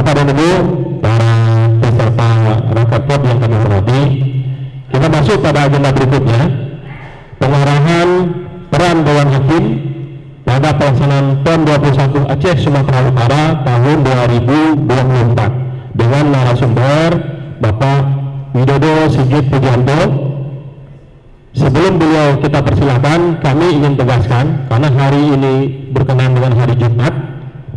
Bapak dan Ibu, para peserta rapat POD yang kami hormati, kita masuk pada agenda berikutnya, pengarahan peran Dewan Hakim pada pelaksanaan PON 21 Aceh Sumatera Utara tahun 2024 dengan narasumber Bapak Widodo Sigit Pujianto. Sebelum beliau kita persilakan, kami ingin tegaskan karena hari ini berkenaan dengan hari Jumat,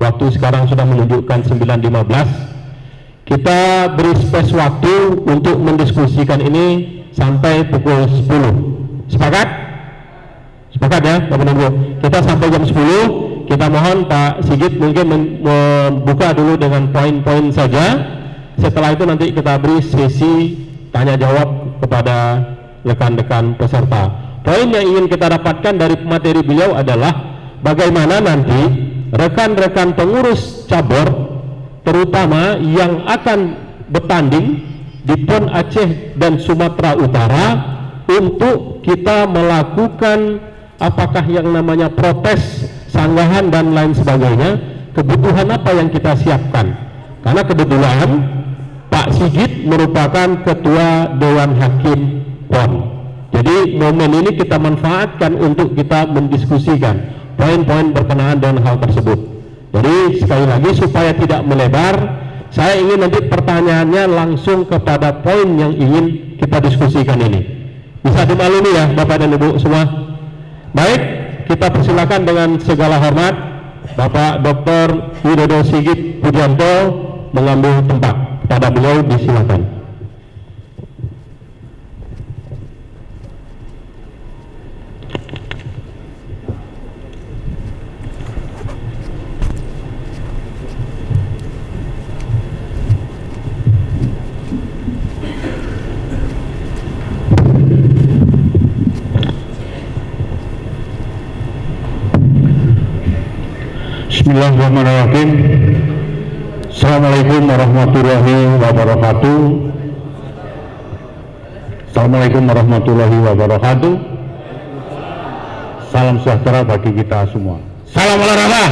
waktu sekarang sudah menunjukkan 9.15, kita beri space waktu untuk mendiskusikan ini sampai pukul 10. Sepakat? Sepakat ya Bapak Ibu? Kita sampai jam 10. Kita mohon Pak Sigit mungkin membuka dulu dengan poin-poin saja. Setelah itu nanti kita beri sesi tanya jawab kepada rekan-rekan peserta. Poin yang ingin kita dapatkan dari materi beliau adalah bagaimana nanti rekan-rekan pengurus cabur terutama yang akan bertanding di PON Aceh dan Sumatera Utara untuk kita melakukan apakah yang namanya protes, sanggahan dan lain sebagainya, kebutuhan apa yang kita siapkan. Karena kebetulan Pak Sigit merupakan Ketua Dewan Hakim PON. Jadi momen ini kita manfaatkan untuk kita mendiskusikan poin-poin berkenaan dengan hal tersebut. Jadi sekali lagi supaya tidak melebar, saya ingin nanti pertanyaannya langsung kepada poin yang ingin kita diskusikan ini. Bisa dimaklumi ya Bapak dan Ibu semua. Baik, kita persilakan dengan segala hormat Bapak Dr. Widodo Sigit Pujianto mengambil tempat. Kepada beliau disilakan. Bismillahirrahmanirrahim. Assalamualaikum warahmatullahi wabarakatuh. Assalamualaikum warahmatullahi wabarakatuh. Salam sejahtera bagi kita semua. Salam olahraga.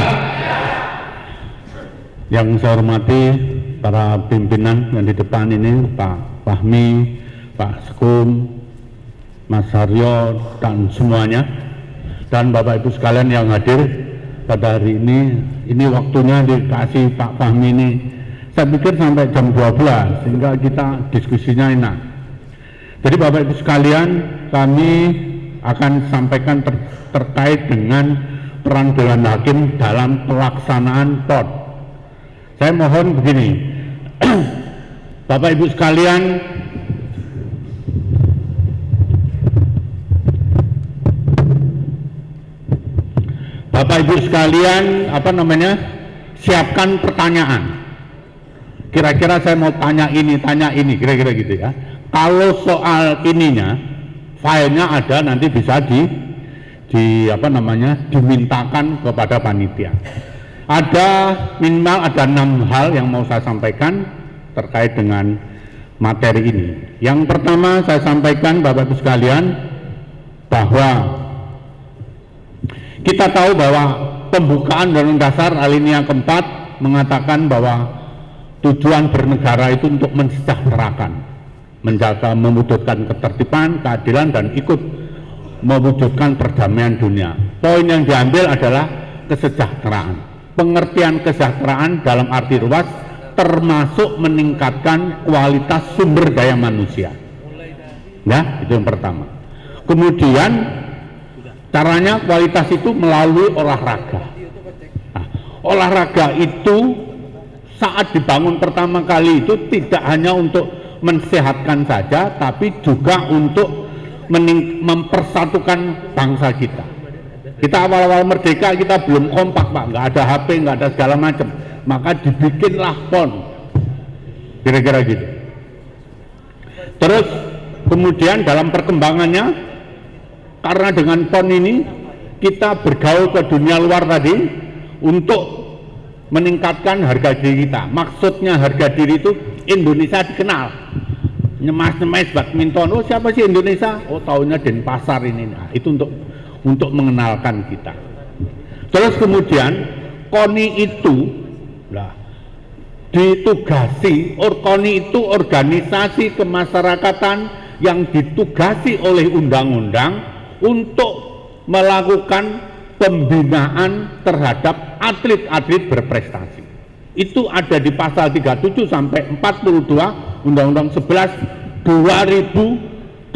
Yang saya hormati para pimpinan yang di depan ini, Pak Fahmi, Pak Sekum, Mas Haryo dan semuanya, dan Bapak Ibu sekalian yang hadir pada hari ini waktunya dikasih Pak Fahmi ini, saya pikir sampai jam 12 sehingga kita diskusinya enak. Jadi Bapak Ibu sekalian, kami akan sampaikan terkait dengan peran Dewan Hakim dalam pelaksanaan PON. Saya mohon begini, Bapak Ibu sekalian, Bapak Ibu sekalian, siapkan pertanyaan. Kira-kira saya mau tanya ini, kira-kira gitu ya. Kalau soal ininya, filenya ada, nanti bisa dimintakan kepada panitia. Ada minimal ada 6 hal yang mau saya sampaikan terkait dengan materi ini. Yang pertama saya sampaikan Bapak Ibu sekalian bahwa kita tahu bahwa pembukaan Undang-Undang Dasar alinea keempat mengatakan bahwa tujuan bernegara itu untuk mensejahterakan, menjaga, mewujudkan ketertiban, keadilan, dan ikut mewujudkan perdamaian dunia. Poin yang diambil adalah kesejahteraan. Pengertian kesejahteraan dalam arti luas termasuk meningkatkan kualitas sumber daya manusia. Ya, itu yang pertama. Kemudian caranya kualitas itu melalui olahraga. Nah, olahraga itu saat dibangun pertama kali itu tidak hanya untuk mensehatkan saja, tapi juga untuk mempersatukan bangsa kita. Kita awal-awal merdeka kita belum kompak Pak, nggak ada HP, nggak ada segala macam. Maka dibikinlah PON, kira-kira gitu. Terus kemudian dalam perkembangannya, karena dengan PON ini kita bergaul ke dunia luar tadi untuk meningkatkan harga diri kita. Maksudnya harga diri itu Indonesia dikenal. Nyemas-nyemas badminton, oh siapa sih Indonesia? Oh taunya Denpasar ini. Nah, itu untuk mengenalkan kita. Terus kemudian KONI itu ditugasi, KONI itu organisasi kemasyarakatan yang ditugasi oleh undang-undang untuk melakukan pembinaan terhadap atlet-atlet berprestasi. Itu ada di pasal 37 sampai 42 Undang-Undang 11 2022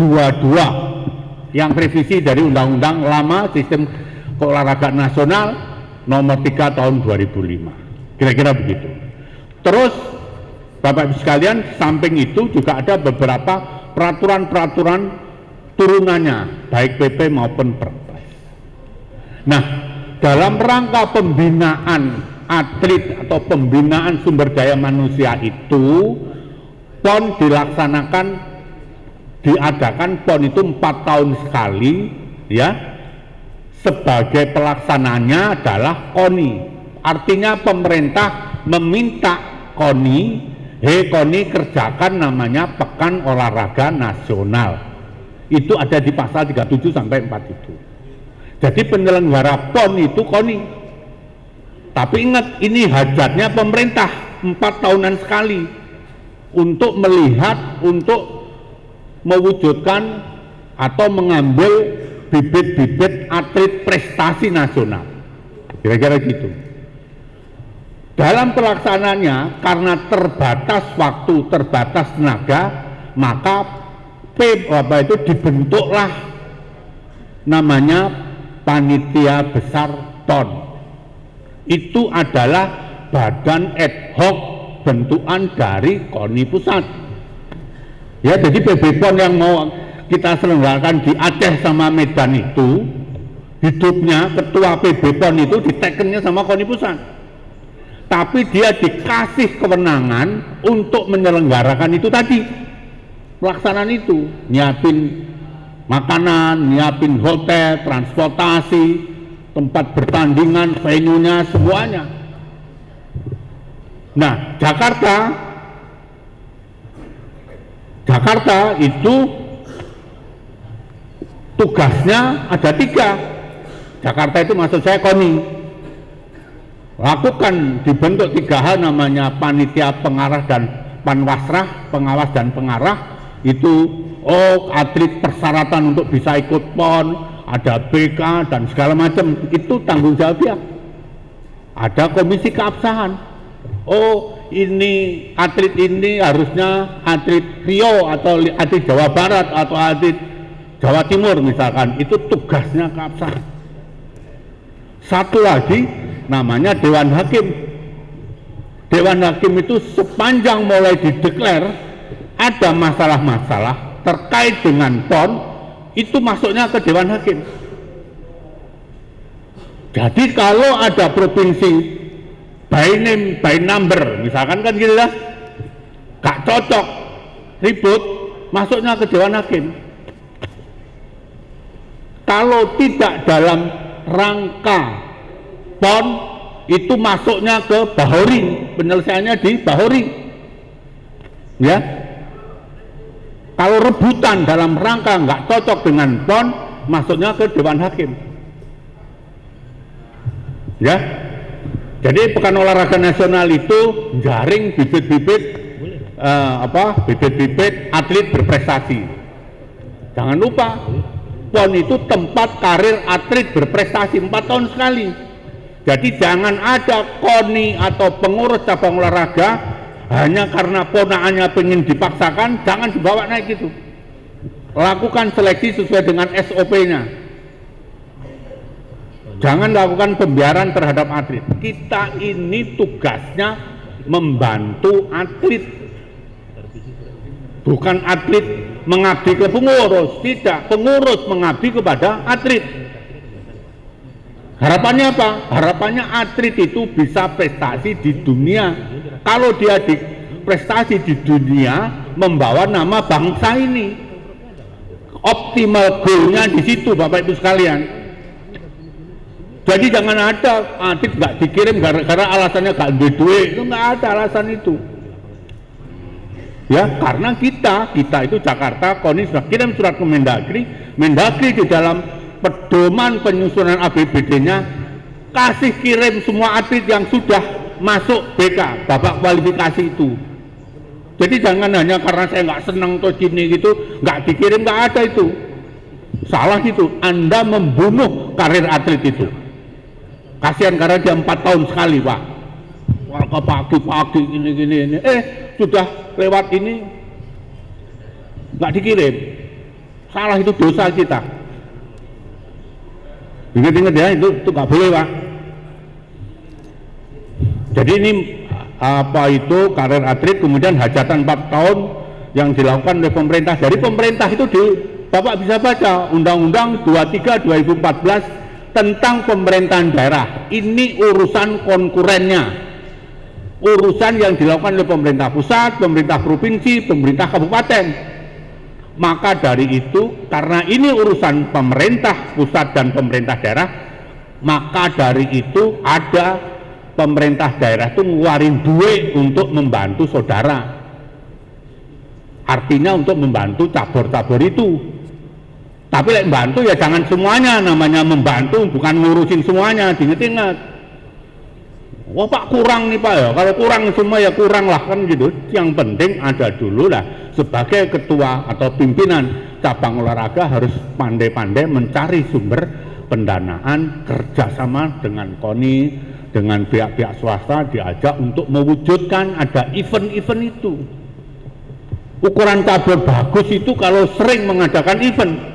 yang revisi dari Undang-Undang lama Sistem Keolahragaan Nasional nomor 3 tahun 2005. Kira-kira begitu. Terus Bapak Ibu sekalian, samping itu juga ada beberapa peraturan-peraturan turunannya, baik PP maupun Perpres. Nah, dalam rangka pembinaan atlet atau pembinaan sumber daya manusia itu, PON diadakan PON itu 4 tahun sekali, ya. Sebagai pelaksananya adalah KONI. Artinya pemerintah meminta KONI, KONI kerjakan namanya Pekan Olahraga Nasional. Itu ada di pasal 37 sampai 4 itu. Jadi penyelenggara PON itu KONI. Tapi ingat, ini hajatnya pemerintah 4 tahunan sekali untuk melihat, untuk mewujudkan atau mengambil bibit-bibit atlet prestasi nasional. Kira-kira gitu. Dalam pelaksanaannya, karena terbatas waktu, terbatas tenaga, maka itu dibentuklah namanya Panitia Besar PON. Itu adalah badan ad hoc bentukan dari KONI pusat. Ya, jadi PB PON yang mau kita selenggarakan di Aceh sama Medan itu, hidupnya ketua PB PON itu ditekennya sama KONI pusat. Tapi dia dikasih kewenangan untuk menyelenggarakan itu tadi, pelaksanaan itu, nyiapin makanan, nyiapin hotel, transportasi, tempat bertandingan, venue-nya, semuanya. Nah, Jakarta itu tugasnya ada 3. Jakarta itu maksud saya KONI. Lakukan, dibentuk 3 hal, namanya Panitia Pengarah dan Panwasrah, pengawas dan pengarah. Itu atlet persyaratan untuk bisa ikut PON, ada BK dan segala macam, itu tanggung jawab dia. Ada komisi keabsahan. Ini atlet ini harusnya atlet Rio atau atlet Jawa Barat atau atlet Jawa Timur misalkan, itu tugasnya keabsahan. Satu lagi namanya Dewan Hakim. Dewan Hakim itu sepanjang mulai dideklar ada masalah-masalah terkait dengan PON, itu masuknya ke Dewan Hakim. Jadi kalau ada provinsi by name by number misalkan kan gitu lah, gak cocok, ribut, masuknya ke Dewan Hakim. Kalau tidak dalam rangka PON, itu masuknya ke Bahori, penyelesaiannya di Bahori, ya. Kalau rebutan dalam rangka nggak cocok dengan PON, masuknya ke Dewan Hakim, ya. Jadi Pekan Olahraga Nasional itu jaring bibit-bibit bibit-bibit atlet berprestasi. Jangan lupa, PON itu tempat karir atlet berprestasi 4 tahun sekali. Jadi jangan ada KONI atau pengurus cabang olahraga hanya karena ponaannya pengen dipaksakan, jangan dibawa naik gitu. Lakukan seleksi sesuai dengan SOP-nya. Jangan lakukan pembiaran terhadap atlet. Kita ini tugasnya membantu atlet, bukan atlet mengabdi ke pengurus. Tidak, pengurus mengabdi kepada atlet. Harapannya apa? Harapannya atlet itu bisa prestasi di dunia. Kalau dia di prestasi di dunia, membawa nama bangsa ini. Optimal goalnya di situ, Bapak Ibu sekalian. Jadi jangan ada atlet nggak dikirim gara-gara alasannya nggak duit, itu nggak ada alasan itu. Ya, karena kita itu Jakarta, KONI sudah kirim surat ke Mendagri. Mendagri di dalam pedoman penyusunan APBD-nya kasih kirim semua atlet yang sudah masuk BK, babak kualifikasi itu. Jadi jangan hanya karena saya nggak senang atau gini gitu, nggak dikirim, nggak ada itu. Salah itu, Anda membunuh karir atlet itu. Kasihan karena dia 4 tahun sekali, Pak. Warga pagi-pagi ini. Sudah lewat ini, nggak dikirim. Salah, itu dosa kita. Ingat-ingat ya, itu nggak boleh, Pak. Jadi ini apa itu karir atlet, kemudian hajatan 4 tahun yang dilakukan oleh pemerintah. Dari pemerintah itu Bapak bisa baca Undang-Undang 23 2014 tentang pemerintahan daerah. Ini urusan konkurennya, urusan yang dilakukan oleh pemerintah pusat, pemerintah provinsi, pemerintah kabupaten. Maka dari itu, karena ini urusan pemerintah pusat dan pemerintah daerah, maka dari itu ada pemerintah daerah itu ngeluarin duit untuk membantu saudara. Artinya untuk membantu cabur-cabur itu. Tapi lek membantu ya jangan semuanya, namanya membantu bukan ngurusin semuanya, diingat-ingat. Wah Pak kurang nih Pak ya, kalau kurang semua ya kurang lah kan gitu. Yang penting ada dulu lah, sebagai ketua atau pimpinan cabang olahraga harus pandai-pandai mencari sumber pendanaan, kerjasama dengan KONI, dengan pihak-pihak swasta, diajak untuk mewujudkan ada event-event itu. Ukuran cabur bagus itu kalau sering mengadakan event.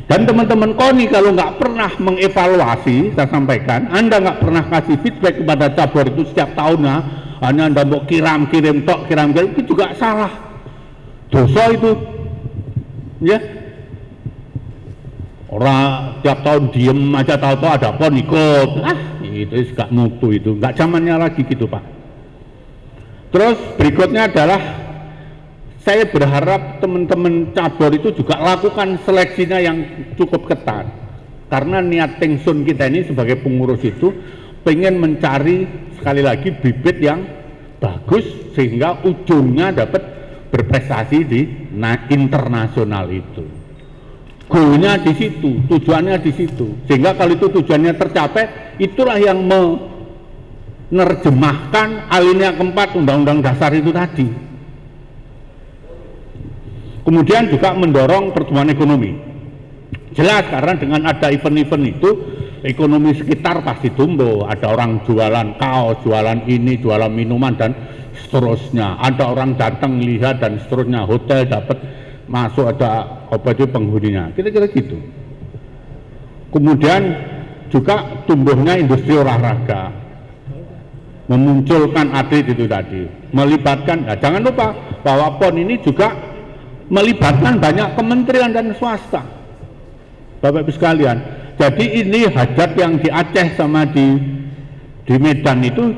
Dan teman-teman KONI kalau nggak pernah mengevaluasi, saya sampaikan, Anda nggak pernah kasih feedback kepada cabur itu setiap tahunnya, hanya Anda mau kirim tok, itu juga salah. Dosa itu. Ya. Orang tiap tahun diem aja, tahu-tahu ada PON ikut. Itu gak mutu, itu nggak zamannya lagi gitu Pak. Terus berikutnya adalah saya berharap teman-teman cabur itu juga lakukan seleksinya yang cukup ketat, karena niat Tengsun kita ini sebagai pengurus itu pengen mencari sekali lagi bibit yang bagus sehingga ujungnya dapat berprestasi di internasional itu. Goalnya di situ, tujuannya di situ, sehingga kalau itu tujuannya tercapai, itulah yang menerjemahkan alinea keempat Undang-Undang Dasar itu tadi. Kemudian juga mendorong pertumbuhan ekonomi. Jelas karena dengan ada event-event itu, ekonomi sekitar pasti tumbuh. Ada orang jualan kaos, jualan ini, jualan minuman dan seterusnya. Ada orang datang lihat dan seterusnya. Hotel dapat masuk, ada apa itu penghuninya. Kira-kira gitu. Kemudian juga tumbuhnya industri olahraga, memunculkan atlet itu tadi, melibatkan. Nah, jangan lupa bahwa PON ini juga melibatkan banyak kementerian dan swasta, Bapak Ibu sekalian. Jadi ini hajat yang di Aceh sama di Medan itu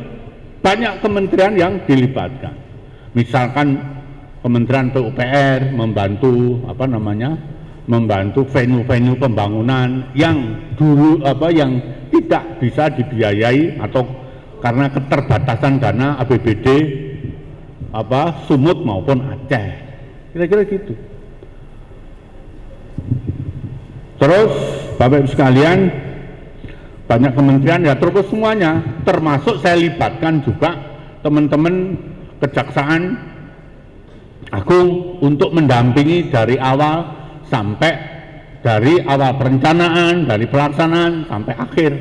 banyak kementerian yang dilibatkan. Misalkan Kementerian PUPR membantu membantu venue-venue pembangunan yang dulu yang tidak bisa dibiayai atau karena keterbatasan dana APBD Sumut maupun Aceh. Kira-kira gitu. Terus Bapak Ibu sekalian, banyak kementerian ya terus semuanya, termasuk saya libatkan juga teman-teman Kejaksaan Agung untuk mendampingi dari awal sampai dari awal perencanaan, dari pelaksanaan sampai akhir.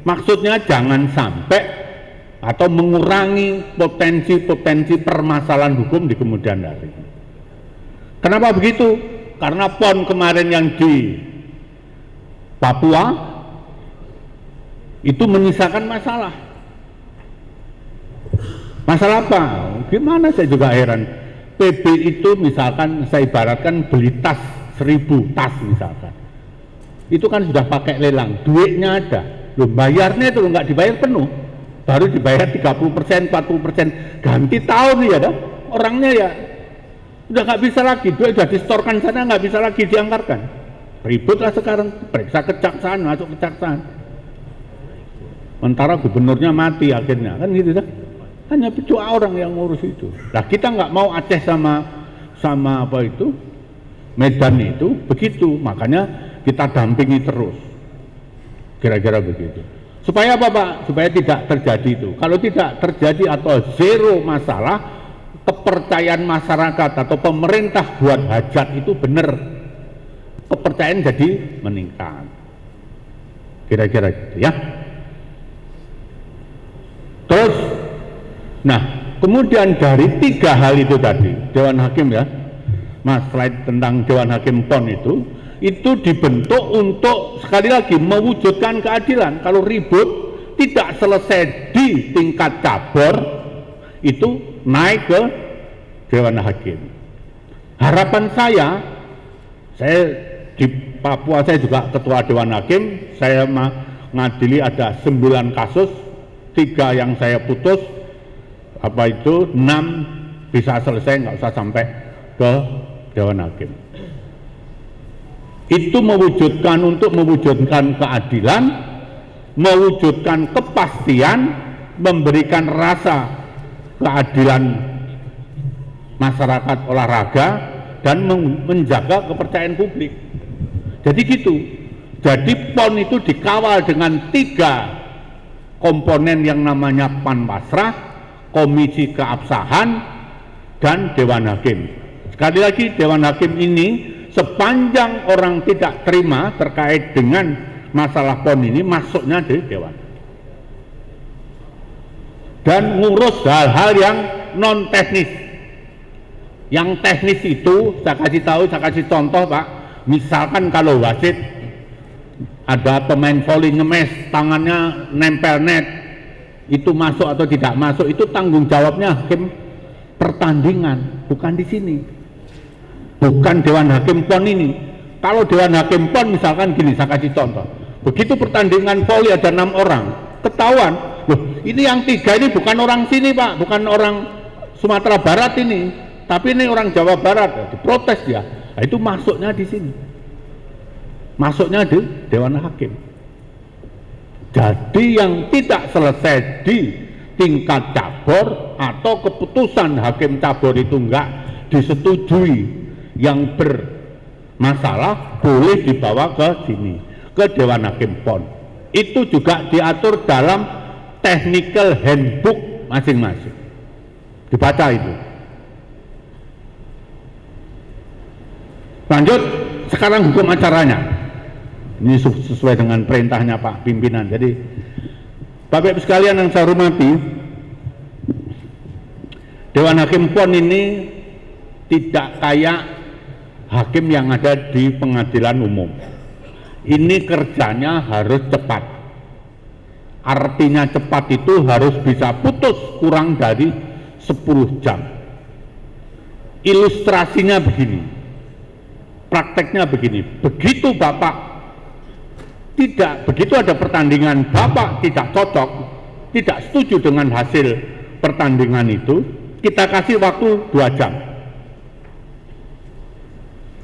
Maksudnya jangan sampai atau mengurangi potensi-potensi permasalahan hukum di kemudian hari. Kenapa begitu? Karena PON kemarin yang di Papua itu menyisakan masalah. Masalah apa? Gimana saya juga heran. PB itu misalkan saya ibaratkan beli tas 1000 tas misalkan. Itu kan sudah pakai lelang, duitnya ada. Loh bayarnya itu nggak dibayar penuh. Baru dibayar 30%, 40%. Ganti tahun ya dah. Orangnya ya udah nggak bisa lagi, duit sudah distorkan sana, nggak bisa lagi dianggarkan. Ributlah sekarang, periksa kejaksaan, masuk kejaksaan. Sementara gubernurnya mati akhirnya, kan gitu dah. Hanya dua orang yang ngurus itu. Nah kita nggak mau Aceh sama Medan itu begitu, makanya kita dampingi terus. Kira-kira begitu. Supaya apa Pak? Supaya tidak terjadi itu. Kalau tidak terjadi atau zero masalah, kepercayaan masyarakat atau pemerintah buat hajat itu benar. Kepercayaan jadi meningkat. Kira-kira gitu ya. Terus, nah kemudian dari 3 hal itu tadi, Dewan Hakim ya, Mas, slide tentang Dewan Hakim PON itu dibentuk untuk sekali lagi mewujudkan keadilan. Kalau ribut tidak selesai di tingkat cabur, itu naik ke Dewan Hakim. Harapan saya di Papua saya juga ketua Dewan Hakim, saya mengadili ada 9 kasus, 3 yang saya putus, 6 bisa selesai, nggak usah sampai ke Dewan Hakim. Itu untuk mewujudkan keadilan, mewujudkan kepastian, memberikan rasa keadilan masyarakat olahraga, dan menjaga kepercayaan publik. Jadi gitu. Jadi PON itu dikawal dengan 3 komponen yang namanya Panwasrah, Komisi Keabsahan, dan Dewan Hakim. Sekali lagi, Dewan Hakim ini sepanjang orang tidak terima terkait dengan masalah PON ini, masuknya di Dewan. Dan ngurus hal-hal yang non teknis. Yang teknis itu saya kasih tahu, saya kasih contoh Pak. Misalkan kalau wasit ada pemain volley ngemes, tangannya nempel net, itu masuk atau tidak masuk, itu tanggung jawabnya hakim pertandingan, bukan di sini, bukan Dewan Hakim PON ini. Kalau Dewan Hakim PON misalkan gini, saya kasih contoh, begitu pertandingan volley ada 6 orang, ketahuan, loh ini yang 3 ini bukan orang sini Pak, bukan orang Sumatera Barat ini, tapi ini orang Jawa Barat, diprotes dia. Nah, itu masuknya di sini, masuknya di Dewan Hakim. Jadi yang tidak selesai di tingkat cabur atau keputusan hakim cabur itu enggak disetujui, yang bermasalah boleh dibawa ke sini, ke Dewan Hakim PON. Itu juga diatur dalam technical handbook masing-masing. Dibaca itu. Lanjut, sekarang hukum acaranya. Ini sesuai dengan perintahnya Pak Pimpinan. Jadi, Bapak Ibu sekalian yang saya hormati, Dewan Hakim PON ini tidak kayak hakim yang ada di pengadilan umum. Ini kerjanya harus cepat. Artinya cepat itu harus bisa putus kurang dari 10 jam. Ilustrasinya begini. Prakteknya begini, begitu ada pertandingan Bapak tidak cocok, tidak setuju dengan hasil pertandingan itu, kita kasih waktu 2 jam.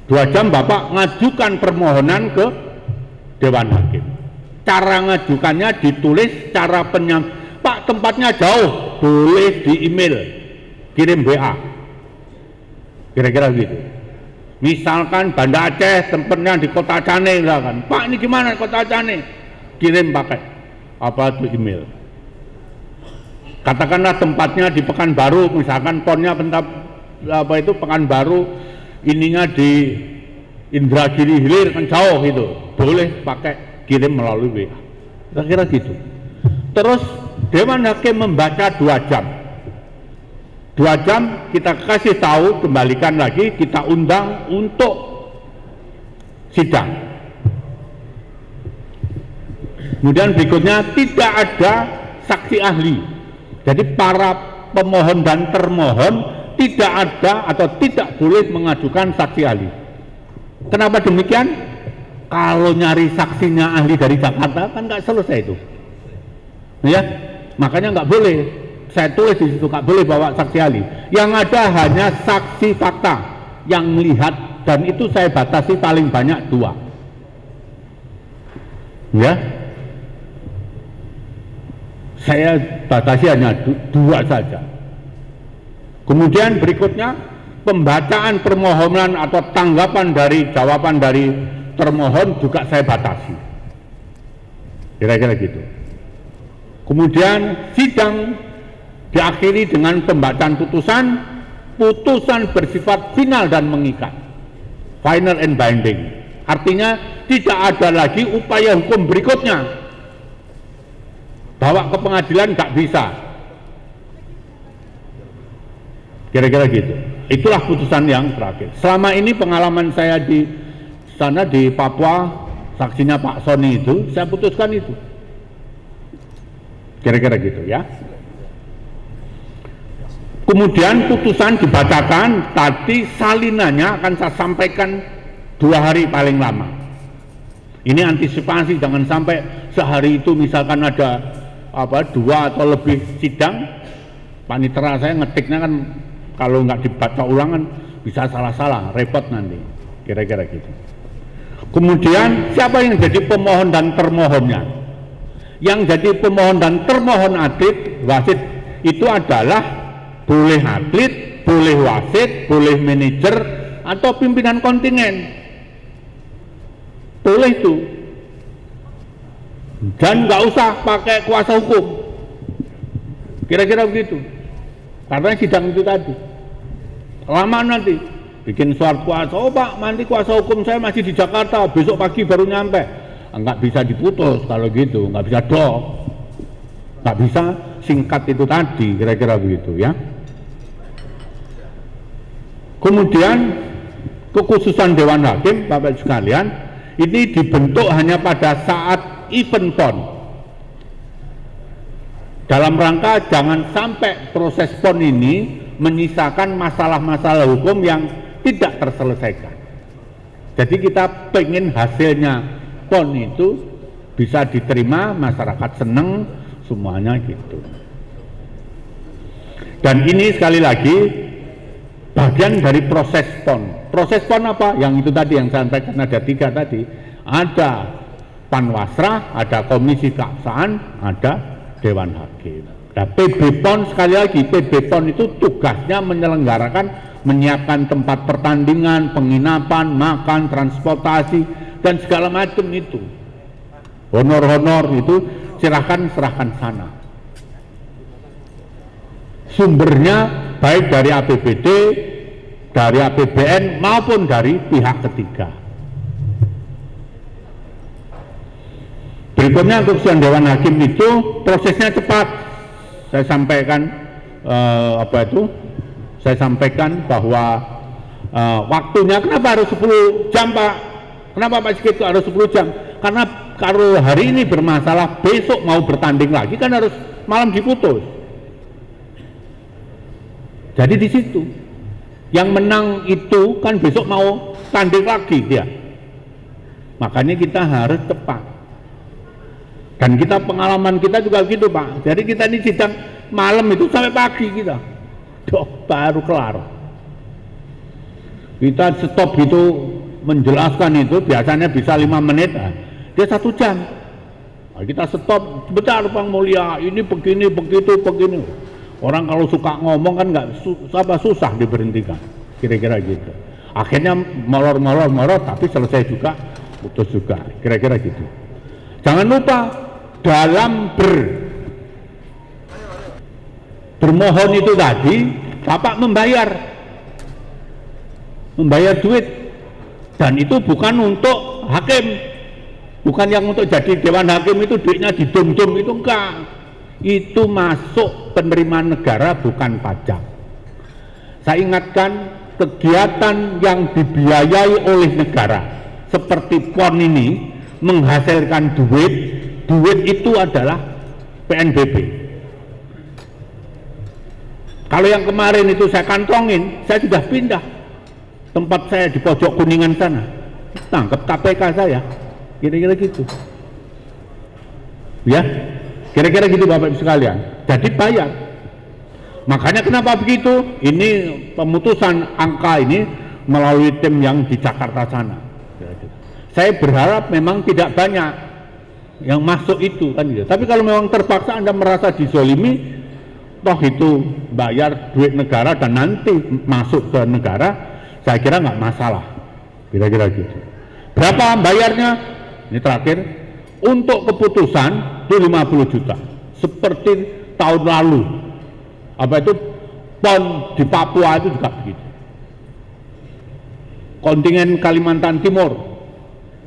2 jam Bapak ngajukan permohonan ke Dewan Hakim. Cara ngajukannya ditulis, cara Pak tempatnya jauh, boleh di email, kirim WA, kira-kira gitu. Misalkan Banda Aceh, tempatnya di Kota Cane, misalkan, Pak ini gimana Kota Cane? Kirim pakai email. Katakanlah tempatnya di Pekanbaru, misalkan PON-nya Pekanbaru, ininya di Indragiri Hilir, kan jauh itu, boleh pakai kirim melalui WA. Kira-kira gitu. Terus Dewan Hakim membaca 2 jam. 2 jam kita kasih tahu, kembalikan lagi, kita undang untuk sidang. Kemudian berikutnya tidak ada saksi ahli. Jadi para pemohon dan termohon tidak ada atau tidak boleh mengajukan saksi ahli. Kenapa demikian? Kalau nyari saksinya ahli dari Jakarta kan nggak selesai itu. Ya, makanya nggak boleh. Saya tulis di situ, nggak boleh bawa saksi ahli. Yang ada hanya saksi fakta yang melihat, dan itu saya batasi paling banyak 2. Ya, saya batasi hanya 2 saja. Kemudian berikutnya pembacaan permohonan atau tanggapan dari jawaban dari termohon juga saya batasi. Kira-kira gitu. Kemudian sidang diakhiri dengan pembacaan putusan. Putusan bersifat final dan mengikat, final and binding. Artinya tidak ada lagi upaya hukum berikutnya, bawa ke pengadilan nggak bisa, kira-kira gitu. Itulah putusan yang terakhir. Selama ini pengalaman saya di sana di Papua, saksinya Pak Sony itu, saya putuskan itu, kira-kira gitu ya. Kemudian putusan dibacakan, tadi salinannya akan saya sampaikan 2 hari paling lama. Ini antisipasi, jangan sampai sehari itu misalkan ada 2 atau lebih sidang, panitera saya ngetiknya kan kalau nggak dibaca ulang kan bisa salah-salah, repot nanti, kira-kira gitu. Kemudian siapa yang jadi pemohon dan termohonnya? Yang jadi pemohon dan termohon atlet wasit itu adalah boleh atlet, boleh wasit, boleh manajer atau pimpinan kontingen, boleh itu, dan nggak usah pakai kuasa hukum, kira-kira begitu. Karena sidang itu tadi lama, nanti bikin surat kuasa, oh Pak, nanti kuasa hukum saya masih di Jakarta, besok pagi baru nyampe. Nggak bisa diputus kalau gitu, nggak bisa nggak bisa singkat itu tadi, kira-kira begitu ya. Kemudian kekhususan Dewan Hakim, Bapak Ibu sekalian, ini dibentuk hanya pada saat event PON, dalam rangka jangan sampai proses PON ini menyisakan masalah-masalah hukum yang tidak terselesaikan. Jadi kita pengen hasilnya PON itu bisa diterima, masyarakat seneng, semuanya gitu. Dan ini sekali lagi bagian dari proses PON. Proses PON apa? Yang itu tadi yang saya sampaikan, ada 3 tadi. Ada Panwasra, ada Komisi Keabsahan, ada Dewan Hakim. Nah, PB PON sekali lagi, PB PON itu tugasnya menyelenggarakan, menyiapkan tempat pertandingan, penginapan, makan, transportasi, dan segala macam itu. Honor-honor itu serahkan sana. Sumbernya baik dari APBD, dari APBN maupun dari pihak ketiga. Berikutnya keputusan Dewan Hakim itu prosesnya cepat. Saya sampaikan saya sampaikan bahwa waktunya kenapa harus 10 jam Pak? Kenapa Pak Sigit harus 10 jam? Karena kalau hari ini bermasalah, besok mau bertanding lagi kan harus malam diputus. Jadi di situ yang menang itu kan besok mau tanding lagi dia. Makanya kita harus cepat. Dan kita pengalaman kita juga gitu Pak. Jadi kita ini sidang malam itu sampai pagi kita. Baru kelar. Kita stop itu menjelaskan itu biasanya bisa 5 menit. Dia 1 jam. Nah, kita stop sebentar Bang Mulia. Ini begini begitu begini. Orang kalau suka ngomong kan nggak susah diberhentikan, kira-kira gitu. Akhirnya molor tapi selesai juga, putus juga, kira-kira gitu. Jangan lupa dalam bermohon itu tadi, Bapak membayar duit, dan itu bukan untuk hakim, bukan yang untuk jadi Dewan Hakim itu duitnya didum-dum, itu enggak. Itu masuk penerimaan negara, bukan pajak. Saya ingatkan, kegiatan yang dibiayai oleh negara seperti PON ini menghasilkan duit itu adalah PNBP. Kalau yang kemarin itu saya kantongin, saya sudah pindah tempat saya di pojok Kuningan sana, tangkap KPK saya, kira-kira gitu ya. Kira-kira gitu Bapak Ibu sekalian. Jadi bayar. Makanya kenapa begitu? Ini pemutusan angka ini melalui tim yang di Jakarta sana. Saya berharap memang tidak banyak yang masuk itu kan gitu. Tapi kalau memang terpaksa Anda merasa dizolimi, toh itu bayar duit negara dan nanti masuk ke negara, saya kira nggak masalah. Kira-kira gitu. Berapa bayarnya? Ini terakhir. Untuk keputusan itu 50 juta, seperti tahun lalu. Apa itu PON di Papua itu juga begitu. Kontingen Kalimantan Timur,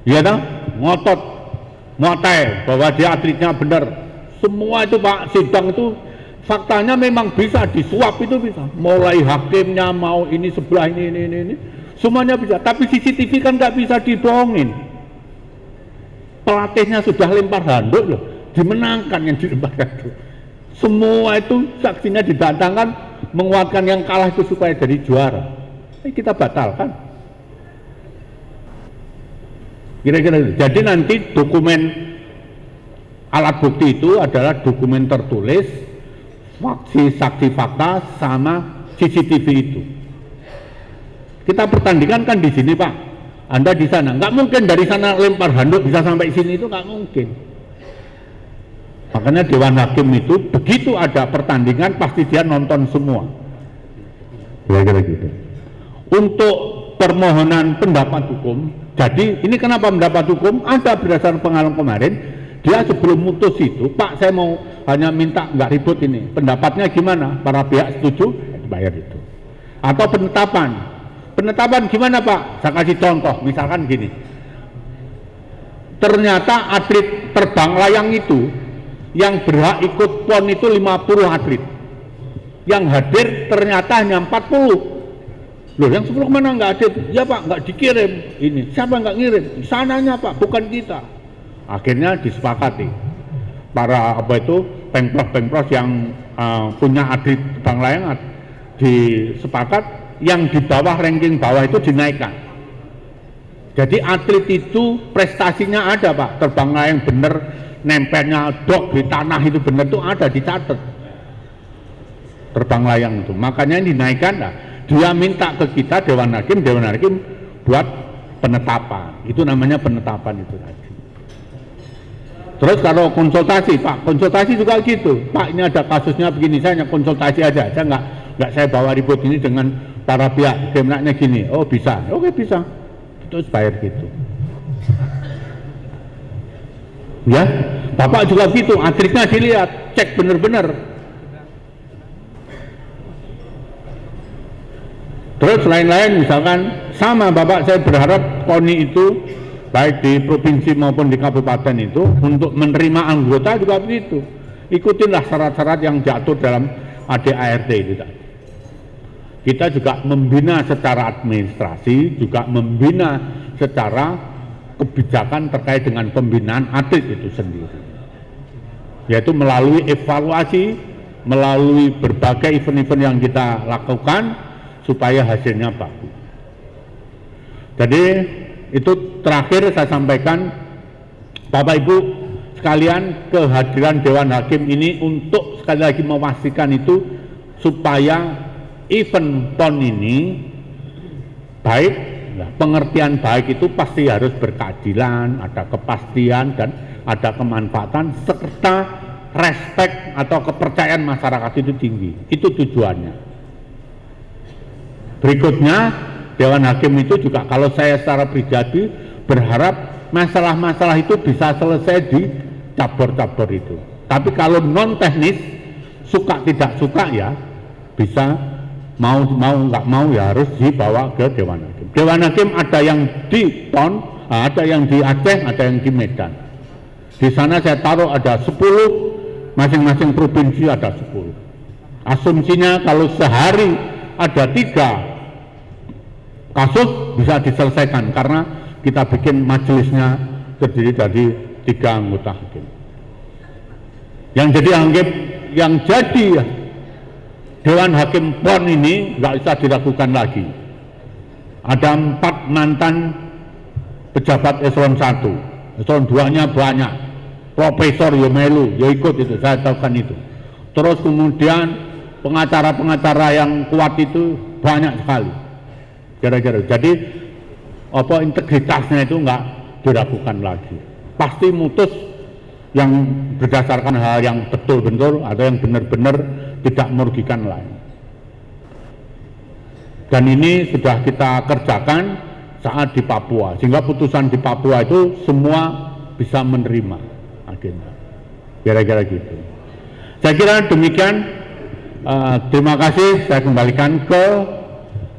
ya kan, ngotot, ngotai bahwa dia atletnya benar. Semua itu Pak, sidang itu faktanya memang bisa disuap, itu bisa. Mulai hakimnya mau ini sebelah ini, semuanya bisa. Tapi CCTV kan nggak bisa dibohongin. Pelatihnya sudah lempar handuk loh, dimenangkan yang dilempar handuk. Semua itu saksinya didatangkan, menguatkan yang kalah itu supaya jadi juara. Kita batalkan. Kira-kira itu. Jadi nanti dokumen alat bukti itu adalah dokumen tertulis, saksi fakta sama CCTV itu. Kita pertandingan kan di sini Pak, Anda di sana, nggak mungkin dari sana lempar handuk bisa sampai sini, itu nggak mungkin. Makanya Dewan Hakim itu begitu ada pertandingan pasti dia nonton semua. Kira-kira gitu. Untuk permohonan pendapat hukum. Jadi ini kenapa mendapat hukum? Ada berdasarkan pengalaman kemarin, dia sebelum mutus itu, Pak saya mau hanya minta nggak ribut ini, pendapatnya gimana? Para pihak setuju, dibayar itu. Atau penetapan gimana Pak? Saya kasih contoh, misalkan gini, ternyata atlet terbang layang itu, yang berhak ikut PON itu 50 atlet, yang hadir ternyata hanya 40. Loh, yang 10 mana nggak ada? Ya Pak, nggak dikirim. Ini siapa nggak ngirim? Sananya Pak, bukan kita. Akhirnya disepakati. Para pemprov yang punya atlet terbang layang disepakat, yang di bawah ranking bawah itu dinaikkan. Jadi atlet itu prestasinya ada Pak, terbang layang bener, nempelnya dok di tanah itu bener, itu ada dicatat. Terbang layang itu, makanya dinaikkan. Nah, dia minta ke kita Dewan Hakim buat penetapan. Itu namanya penetapan itu tadi. Terus kalau konsultasi Pak, konsultasi juga gitu. Pak ini ada kasusnya begini, saya hanya konsultasi aja. Saya nggak saya bawa ribut ini dengan para pihak. Kemenaknya gini, oh bisa, oke bisa. Terus bayar gitu. Ya, Bapak juga gitu. Atletnya dilihat, cek bener-bener. Terus lain-lain misalkan sama Bapak, saya berharap KONI itu baik di provinsi maupun di kabupaten itu untuk menerima anggota juga begitu. Ikutinlah syarat-syarat yang diatur dalam ADART itu tadi. Kita juga membina secara administrasi, juga membina secara kebijakan terkait dengan pembinaan atlet itu sendiri. Yaitu melalui evaluasi, melalui berbagai event-event yang kita lakukan, supaya hasilnya bagus. Jadi itu terakhir saya sampaikan, Bapak Ibu sekalian, kehadiran Dewan Hakim ini untuk sekali lagi memastikan itu supaya event PON ini baik, pengertian baik itu pasti harus berkeadilan, ada kepastian dan ada kemanfaatan serta respek atau kepercayaan masyarakat itu tinggi. Itu tujuannya. Berikutnya, Dewan Hakim itu juga kalau saya secara pribadi berharap masalah-masalah itu bisa selesai di cabur-cabur itu. Tapi kalau non teknis, suka tidak suka ya bisa, mau nggak mau ya harus dibawa ke Dewan Hakim. Dewan Hakim ada yang di PON, ada yang di Aceh, ada yang di Medan. Di sana saya taruh ada 10, masing-masing provinsi ada 10. Asumsinya kalau sehari ada 3 kasus bisa diselesaikan karena kita bikin majelisnya terdiri dari 3 anggota hakim. Yang jadi Dewan Hakim PON ini nggak bisa diragukan lagi. Ada 4 mantan pejabat eselon 1, eselon 2-nya banyak, profesor ya melu, ya ikut itu, saya tahukan itu. Terus kemudian pengacara-pengacara yang kuat itu banyak sekali, kira-kira. Jadi integritasnya itu nggak diragukan lagi. Pasti mutus yang berdasarkan hal yang betul-betul atau yang benar-benar tidak merugikan lain. Dan ini sudah kita kerjakan saat di Papua, sehingga putusan di Papua itu semua bisa menerima agenda. Kira-kira gitu. Saya kira demikian. Terima kasih. Saya kembalikan ke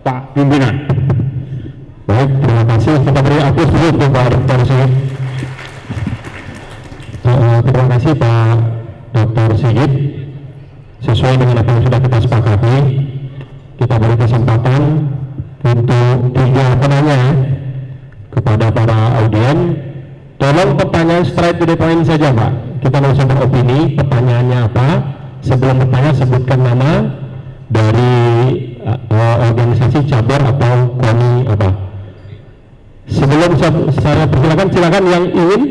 Pak Pimpinan. Baik, terima kasih. Kita beri aplaus dulu untuk Pak Dr. Sigit. Terima kasih Pak Dr. Sigit. Sesuai dengan apa yang sudah kita sepakati, kita beri kesempatan untuk 3 penanya kepada para audien. Tolong pertanyaan straight to the point saja Pak. Kita mau beropini, pertanyaannya apa? Sebelum bertanya sebutkan nama dari organisasi cabur atau KONI apa. Sebelum saya persilakan, silakan yang ingin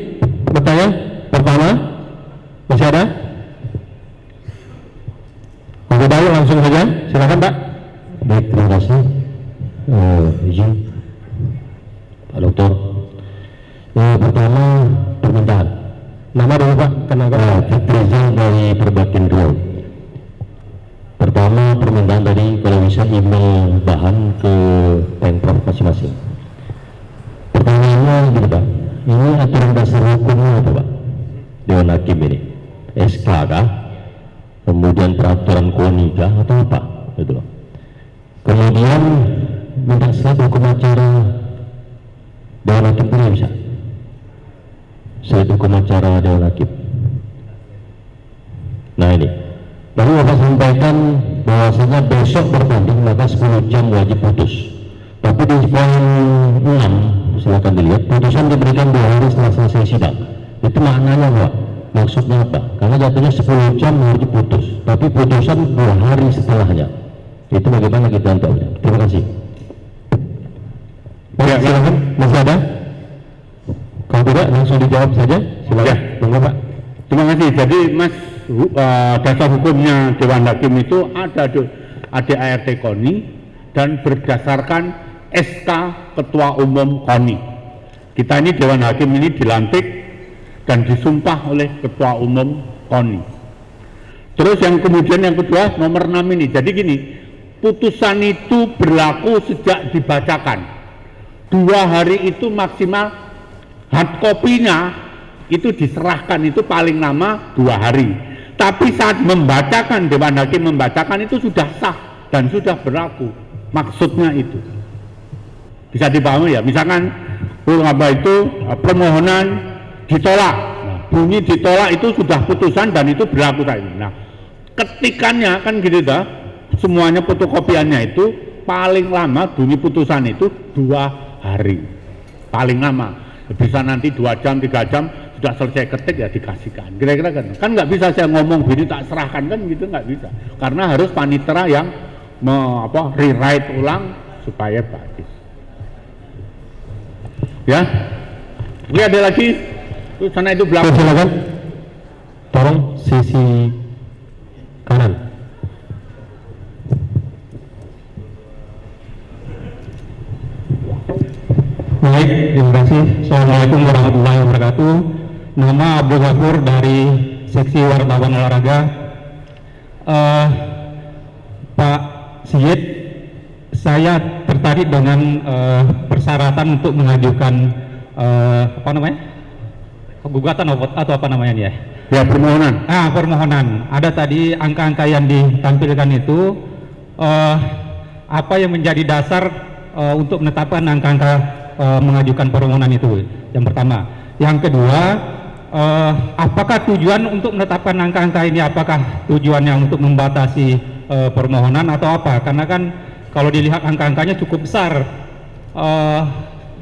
bertanya pertama. Masih ada? Oke, baik, langsung saja. Silakan Pak. Baik, terima kasih. Izin Pak Dokter. Pertama permintaan. Nama dulu Pak, kenapa? Rizal dari Perbakin Riau. Pertama permintaan tadi kalau bisa email bahan ke Pemprov masing-masing. Pertanyaannya gini Pak, ini aturan dasar hukumnya apa Pak? Dewan Hakim ini SK kah? Kemudian peraturan KONI kah atau apa? Gitu loh. Kemudian minta slide hukum acara Dewan Hakim ini bisa? Slide hukum acara Dewan Hakim. Nah ini, lalu Bapak sampaikan bahwasanya besok bertanding maka 10 jam wajib putus. Tapi di poin 6 silakan dilihat, putusan diberikan 2 hari setelah selesai sidang. Itu maknanya Pak, maksudnya apa? Karena jatuhnya 10 jam wajib putus, tapi putusan 2 hari setelahnya. Itu bagaimana kita jawabnya? Terima kasih. Baik, silakan. Masih ada? Kalau tidak langsung dijawab saja. Silakan. Ya. Tunggu Pak. Terima kasih. Jadi Mas, dasar hukumnya Dewan Hakim itu ada ADART KONI dan berdasarkan SK Ketua Umum KONI. Kita ini Dewan Hakim ini dilantik dan disumpah oleh Ketua Umum KONI. Terus yang kemudian yang kedua nomor 6 ini. Jadi gini, putusan itu berlaku sejak dibacakan. 2 hari itu maksimal, hard copy-nya itu diserahkan itu paling lama 2 hari. Tapi saat membacakan, Dewan Hakim membacakan itu sudah sah dan sudah berlaku. Maksudnya itu bisa dipahami ya. Misalkan permohonan ditolak, bunyi ditolak itu sudah putusan dan itu berlaku tadi. Nah, ketikannya kan gitu dah, semuanya fotokopiannya itu paling lama bunyi putusan itu 2 hari paling lama. Bisa nanti 2 jam 3 jam sudah selesai ketik ya dikasihkan. Kira-kira kan nggak bisa saya ngomong gini tak serahkan kan gitu, nggak bisa. Karena harus panitera yang rewrite ulang supaya bagus. Ya, ini ada lagi. Tuh, sana itu belakang. Silakan. Tolong sisi kanan. Baik, terima kasih. Assalamualaikum warahmatullahi wabarakatuh. Nama Abdul Ghafur dari Seksi Wartawan Olahraga. Pak Sigit, saya tertarik dengan persyaratan untuk mengajukan gugatan atau apa namanya ya? Ya, permohonan. Permohonan. Ada tadi angka-angka yang ditampilkan itu, apa yang menjadi dasar untuk menetapkan angka-angka mengajukan permohonan itu? Yang pertama. Yang kedua, apakah tujuan untuk menetapkan angka-angka ini? Apakah tujuannya untuk membatasi permohonan atau apa? Karena kan kalau dilihat angka-angkanya cukup besar.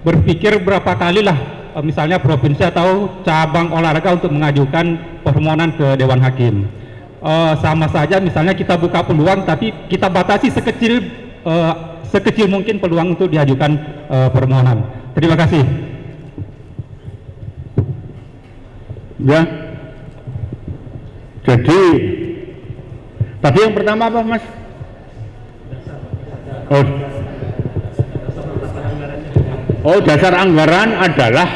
Berpikir berapa kali lah misalnya provinsi atau cabang olahraga untuk mengajukan permohonan ke Dewan Hakim. Sama saja misalnya kita buka peluang tapi kita batasi sekecil mungkin peluang untuk diajukan permohonan. Terima kasih. Ya. Jadi tadi yang pertama apa, Mas? Dasar anggaran adalah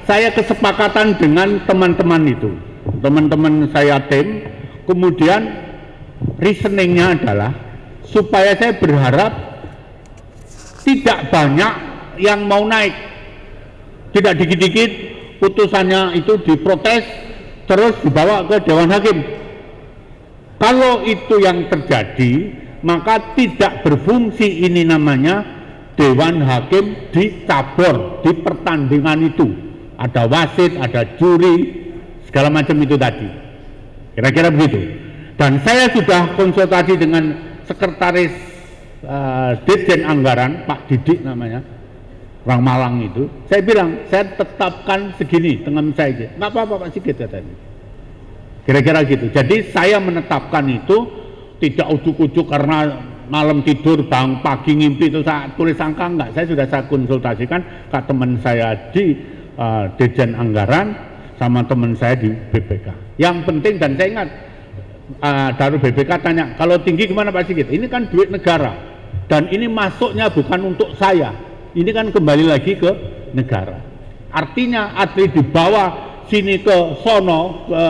saya kesepakatan dengan teman-teman itu, teman-teman saya tim. Kemudian reasoningnya adalah supaya saya berharap tidak banyak yang mau naik, tidak dikit-dikit putusannya itu diprotes terus dibawa ke Dewan Hakim. Kalau itu yang terjadi, maka tidak berfungsi ini namanya Dewan Hakim dicabor di pertandingan itu. Ada wasit, ada juri, segala macam itu tadi. Kira-kira begitu. Dan saya sudah konsultasi dengan Sekretaris Dirjen Anggaran, Pak Didik namanya, orang Malang itu. Saya bilang, saya tetapkan segini dengan saya. Nggak apa-apa Pak Sigit katanya. Kira-kira gitu. Jadi saya menetapkan itu tidak ujuk-ujuk karena malam tidur bang pagi ngimpi itu saya tulis angka, enggak. Saya konsultasikan ke teman saya di Dirjen Anggaran sama teman saya di BPK. Yang penting, dan saya ingat dari BPK tanya, kalau tinggi gimana Pak Sigit? Ini kan duit negara dan ini masuknya bukan untuk saya. Ini kan kembali lagi ke negara. Artinya atlet di bawah sini ke sono, ke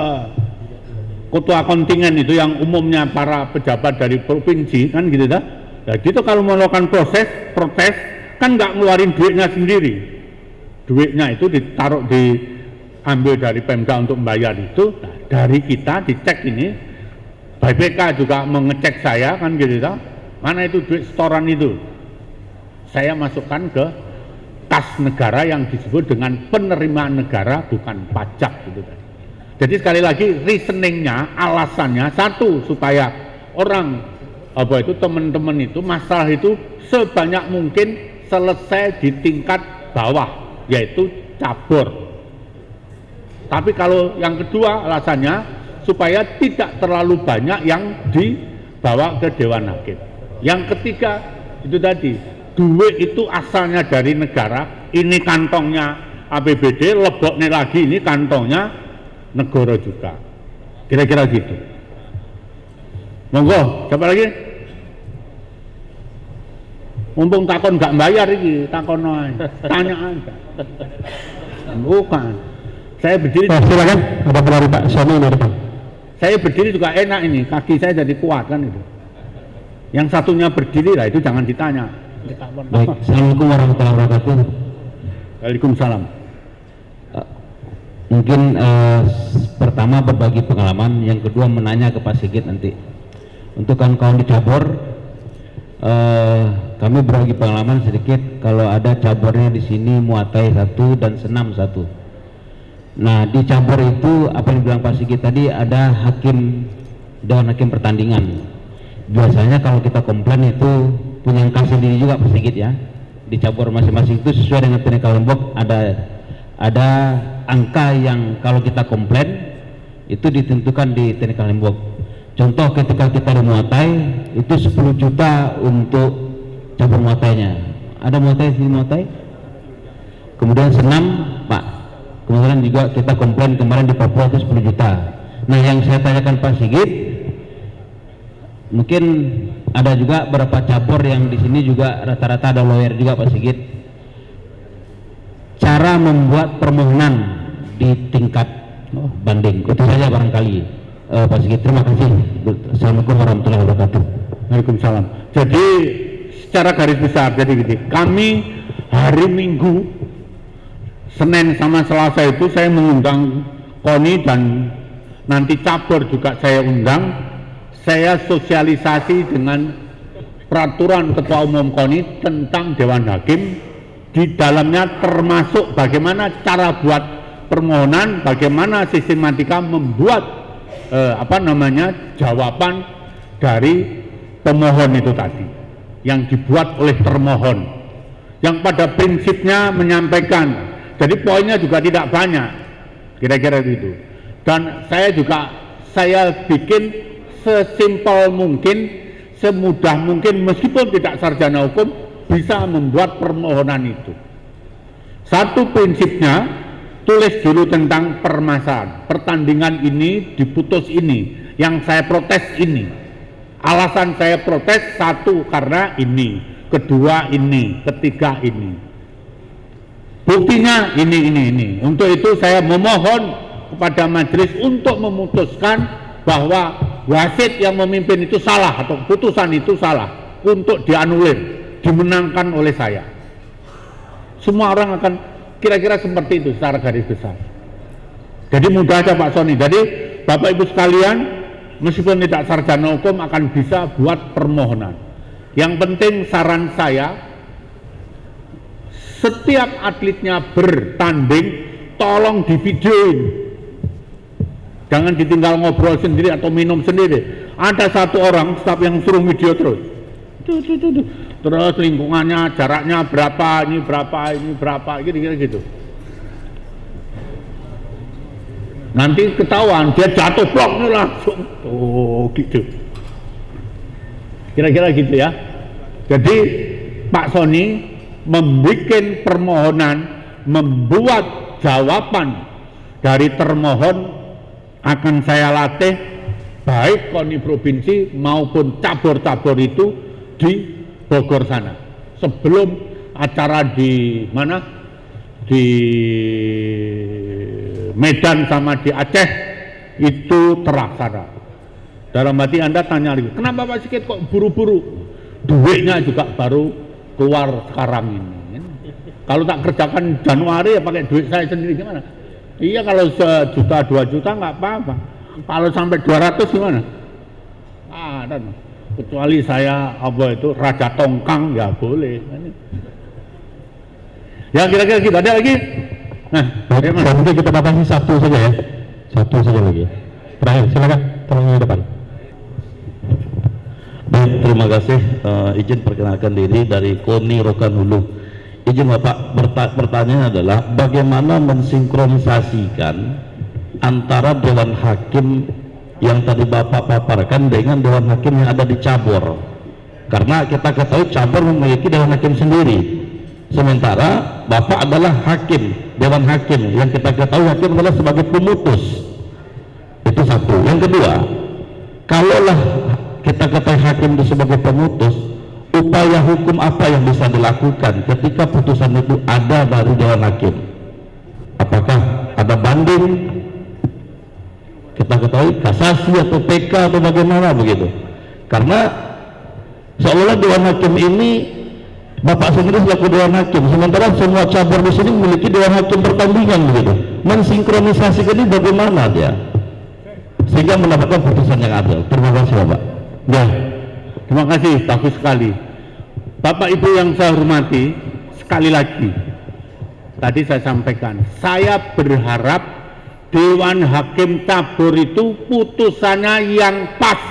ketua kontingen itu yang umumnya para pejabat dari provinsi kan gitu dah. Nah, gitu kalau melakukan protes kan nggak ngeluarin duitnya sendiri. Duitnya itu diambil dari Pemda untuk membayar itu. Nah, dari kita dicek ini, BPK juga mengecek saya kan gitu dah. Mana itu duit setoran itu? Saya masukkan ke kas negara yang disebut dengan penerimaan negara bukan pajak gitu dah. Jadi sekali lagi reasoningnya, alasannya satu, supaya orang teman-teman itu masalah itu sebanyak mungkin selesai di tingkat bawah, yaitu cabur. Tapi kalau yang kedua alasannya supaya tidak terlalu banyak yang dibawa ke Dewan Hakim. Yang ketiga itu tadi, duit itu asalnya dari negara, ini kantongnya APBD, leboknya lagi ini kantongnya negara juga. Kira-kira gitu. Monggo, siapa lagi? Mumpung takon nggak bayar ini, takon aja, tanya aja. Bukan. Saya berdiri. Silakan, ada pelari Pak Sony di depan. Saya berdiri juga enak ini, kaki saya jadi kuat kan itu. Yang satunya berdiri lah itu jangan ditanya. Baik, Assalamualaikum warahmatullahi wabarakatuh. Waalaikumsalam. Mungkin pertama berbagi pengalaman, yang kedua menanya ke Pak Sigit nanti. Untuk kawan-kawan di cabur, kami berbagi pengalaman sedikit. Kalau ada caburnya di sini muatai 1 dan senam 1. Nah di cabur itu apa yang bilang Pak Sigit tadi, ada hakim, Dewan Hakim pertandingan. Biasanya kalau kita komplain itu punya angka sendiri juga Pak Sigit ya. Di cabur masing-masing itu sesuai dengan Teknikal Lombok ada angka yang kalau kita komplain itu ditentukan di Teknikal Lombok. Contoh ketika kita di Muatai itu 10 juta untuk cabur Muatainya. Ada Muatai di Muatai? Kemudian senam Pak, kemudian juga kita komplain kemarin di Papua itu 10 juta. Nah yang saya tanyakan Pak Sigit, mungkin ada juga beberapa cabur yang di sini juga rata-rata ada lawyer juga Pak Sigit. Cara membuat permohonan di tingkat banding itu saja barangkali Pak Sigit. Terima kasih. Assalamualaikum warahmatullahi wabarakatuh. Waalaikumsalam. Jadi secara garis besar, jadi gini, kami hari Minggu, Senin sama Selasa itu saya mengundang KONI dan nanti cabur juga saya undang. Saya sosialisasi dengan peraturan Ketua Umum KONI tentang Dewan Hakim. Di dalamnya termasuk bagaimana cara buat permohonan, bagaimana sistematika membuat jawaban dari pemohon itu tadi yang dibuat oleh termohon, yang pada prinsipnya menyampaikan. Jadi poinnya juga tidak banyak, kira-kira gitu. Dan saya bikin sesimpel mungkin, semudah mungkin, meskipun tidak sarjana hukum bisa membuat permohonan itu. Satu prinsipnya, tulis dulu tentang permasalahan. Pertandingan ini diputus ini, yang saya protes ini. Alasan saya protes satu karena ini, kedua ini, ketiga ini. Buktinya ini. Untuk itu saya memohon kepada majelis untuk memutuskan bahwa wasit yang memimpin itu salah atau putusan itu salah, untuk dianulir, dimenangkan oleh saya. Semua orang akan kira-kira seperti itu secara garis besar. Jadi mudah aja Pak Sony. Jadi Bapak Ibu sekalian, meskipun tidak sarjana hukum akan bisa buat permohonan. Yang penting saran saya, setiap atletnya bertanding tolong divideoin. Jangan ditinggal ngobrol sendiri atau minum sendiri. Ada satu orang staf yang suruh video terus. Terus lingkungannya, jaraknya berapa, ini berapa, gitu. Nanti ketahuan dia jatuh bloknya langsung. Oh gitu. Kira-kira gitu ya. Jadi Pak Sony membuat permohonan, membuat jawaban dari termohon akan saya latih baik KONI provinsi maupun cabur-cabur itu di Bogor sana. Sebelum acara di mana? Di Medan sama di Aceh itu terlaksana. Dalam hati Anda tanya lagi, kenapa Pak Sigit kok buru-buru? Duitnya juga baru keluar sekarang ini. Kalau tak kerjakan Januari ya pakai duit saya sendiri gimana? Iya, kalau 1 juta 2 juta nggak apa-apa. Kalau sampai 200 gimana? Dan kecuali saya Raja Tongkang ya boleh. Ya kira-kira gitu. Ada lagi? Nah, mungkin kita batasi satu saja ya. Satu saja lagi. Terakhir, silakan tolong di depan. Baik, terima kasih. Izin perkenalkan diri dari KONI Rokan Hulu. Izin Bapak, pertanyaan adalah bagaimana mensinkronisasikan antara Dewan Hakim yang tadi Bapak paparkan dengan Dewan Hakim yang ada di cabur. Karena kita ketahui cabur memiliki Dewan Hakim sendiri. Sementara Bapak adalah hakim, Dewan Hakim, yang kita ketahui hakim adalah sebagai pemutus. Itu satu. Yang kedua, kalaulah kita ketahui hakim itu sebagai pemutus, upaya hukum apa yang bisa dilakukan ketika putusan itu ada dari Dewan Hakim? Apakah ada banding? Kita ketahui kasasi atau PK atau bagaimana begitu? Karena seolah Dewan Hakim ini Bapak sendiri selaku Dewan Hakim, sementara semua cabur di sini memiliki Dewan Hakim pertandingan begitu. Mensinkronisasikan ini bagaimana dia sehingga mendapatkan putusan yang adil? Terima kasih Bapak. Ya, terima kasih, bagus sekali. Bapak Ibu yang saya hormati, sekali lagi tadi saya sampaikan, saya berharap Dewan Hakim cabur itu putusannya yang pas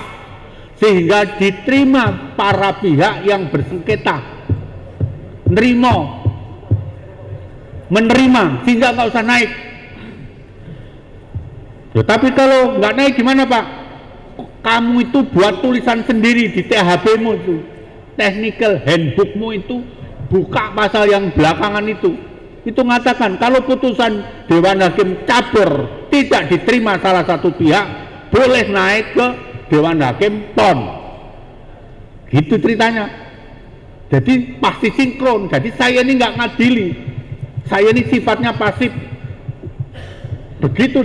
sehingga diterima para pihak yang bersengketa. Menerima sehingga nggak usah naik. Ya, tapi kalau nggak naik gimana Pak? Kamu itu buat tulisan sendiri di THB-mu itu, technical handbook-mu itu, buka pasal yang belakangan itu mengatakan kalau putusan Dewan Hakim cabur tidak diterima salah satu pihak, boleh naik ke Dewan Hakim PON. Gitu ceritanya. Jadi pasti sinkron. Jadi saya ini nggak ngadili, saya ini sifatnya pasif. Begitu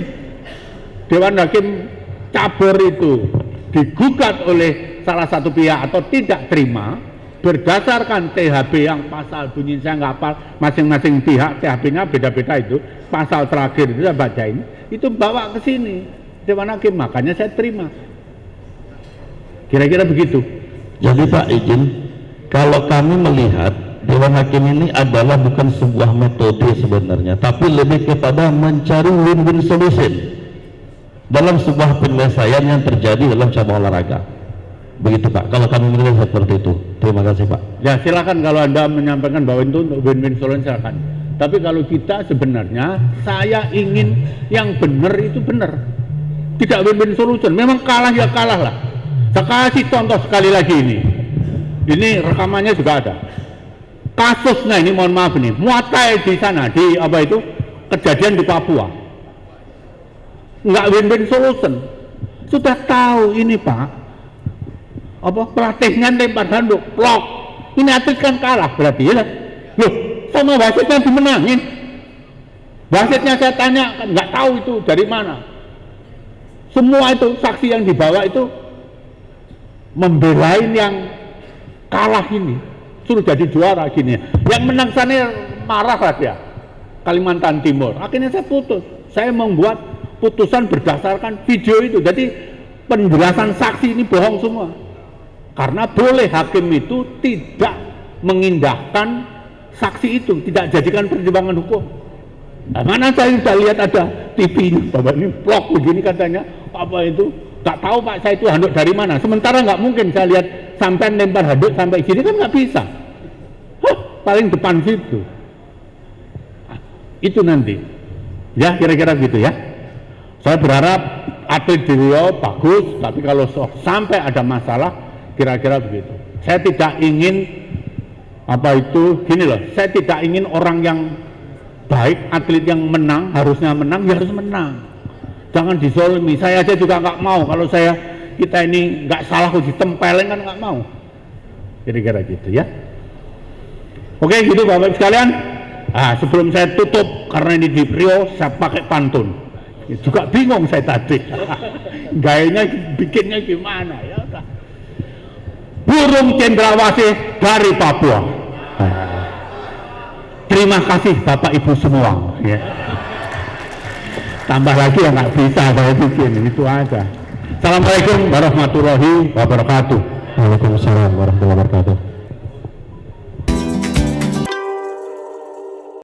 Dewan Hakim cabur itu digugat oleh salah satu pihak atau tidak terima berdasarkan THB yang pasal bunyi saya nggak hafal, masing-masing pihak THB-nya beda-beda, itu pasal terakhir itu saya bacain, itu bawa ke sini Dewan Hakim, makanya saya terima. Kira-kira begitu. Jadi Pak izin, kalau kami melihat Dewan Hakim ini adalah bukan sebuah metode sebenarnya, tapi lebih kepada mencari win-win solution dalam sebuah penyelesaian yang terjadi dalam cabang olahraga. Begitu Pak, kalau kami melihat seperti itu. Terima kasih Pak. Ya silakan, kalau Anda menyampaikan bahwa itu untuk win-win solution silakan. Tapi kalau kita sebenarnya, saya ingin yang benar itu benar, tidak win-win solution. Memang kalah ya kalah lah. Saya kasih contoh sekali lagi ini rekamannya juga ada. Kasusnya ini, mohon maaf nih, Muay di sana, di apa itu, kejadian di Papua. Nggak win-win solution. Sudah tahu ini Pak, pelatihnya lempar handuk, plok. Ini atlet kan kalah berarti ya. Loh, sama wasitnya dimenangin. Wasitnya saya tanya, nggak tahu itu dari mana. Semua itu saksi yang dibawa itu membelain yang kalah ini, suruh jadi juara gini. Yang menang sana marah lah dia, Kalimantan Timur. Akhirnya saya putus. Saya membuat putusan berdasarkan video itu. Jadi penjelasan saksi ini bohong semua. Karena boleh hakim itu tidak mengindahkan saksi itu, tidak jadikan pertimbangan hukum. Nah, mana saya sudah lihat ada TV-nya, Bapak ini vlog begini katanya, apa itu, tak tahu Pak saya itu handuk dari mana. Sementara nggak mungkin saya lihat sampai lempar handuk sampai sini kan nggak bisa. Paling depan situ. Nah, itu nanti, ya kira-kira gitu ya. Saya berharap atlet di Riau bagus, tapi kalau sampai ada masalah, kira-kira begitu. Saya tidak ingin apa itu gini loh, saya tidak ingin orang yang baik, atlet yang menang, harusnya menang, ya harus menang, jangan dizolimi. Saya aja juga nggak mau kalau kita ini nggak salah kok ditempelin, kan nggak mau, kira-kira gitu ya. Oke gitu Bapak sekalian. Sebelum saya tutup, karena ini di Riau saya pakai pantun juga bingung saya tadi gayanya bikinnya gimana ya. Burung cendrawasih dari Papua. Terima kasih Bapak Ibu semua ya. Tambah lagi ya nggak bisa saya bikin, itu aja. Assalamualaikum warahmatullahi wabarakatuh. Waalaikumsalam warahmatullahi wabarakatuh.